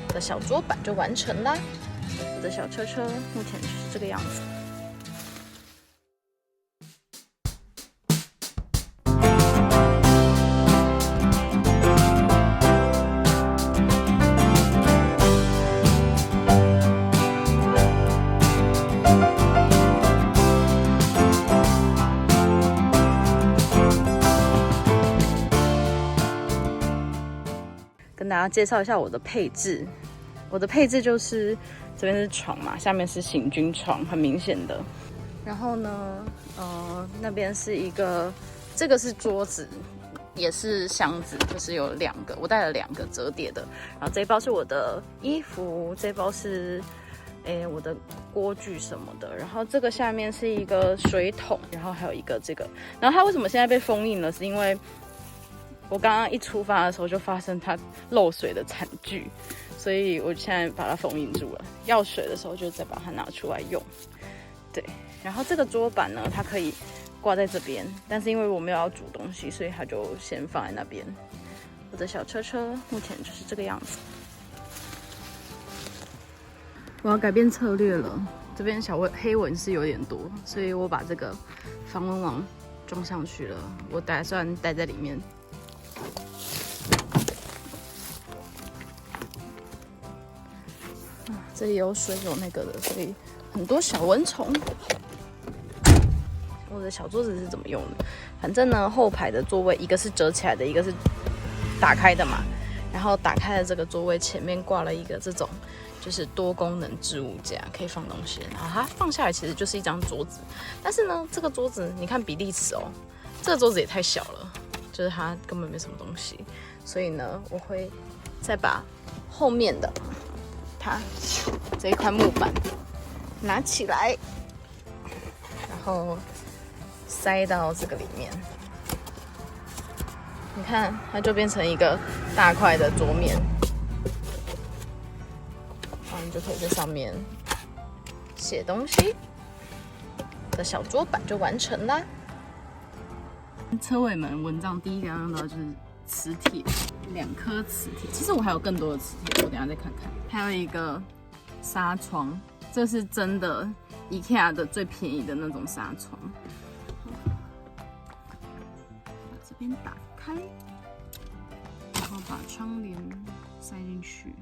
我的小桌板就完成啦。我的小车车目前就是这个样子。跟大家介绍一下我的配置。我的配置就是这边是床嘛，下面是行军床，很明显的。然后呢，那边是一个，这个是桌子，也是箱子，就是有2个，我带了2个折叠的。然后这一包是我的衣服，这一包是我的锅具什么的。然后这个下面是一个水桶，然后还有一个这个。然后它为什么现在被封印了？是因为我刚刚一出发的时候就发生它漏水的惨剧，所以我现在把它封印住了。要水的时候就再把它拿出来用。对，然后这个桌板呢，它可以挂在这边，但是因为我没有要煮东西，所以它就先放在那边。我的小车车目前就是这个样子。我要改变策略了，这边小黑纹是有点多，所以我把这个防蚊网装上去了。我打算待在里面。这里有水有那个的，所以很多小蚊虫。我的小桌子是怎么用的？反正呢，后排的座位一个是折起来的，一个是打开的嘛。然后打开的这个座位前面挂了一个这种就是多功能置物架，可以放东西。然后它放下来其实就是一张桌子，但是呢，这个桌子你看比例尺哦，这个桌子也太小了，就是它根本没什么东西。所以呢，我会再把后面的它这一块木板拿起来，然后塞到这个里面。你看，它就变成一个大块的桌面，然后你就可以在上面写东西。我的小桌板就完成啦。车尾门蚊帐第一个要用到的就是磁铁，2颗磁铁。其实我还有更多的磁铁，我等一下再看看。还有一个纱窗，这是真的 IKEA 的最便宜的那种纱窗。把这边打开，然后把窗帘塞进去。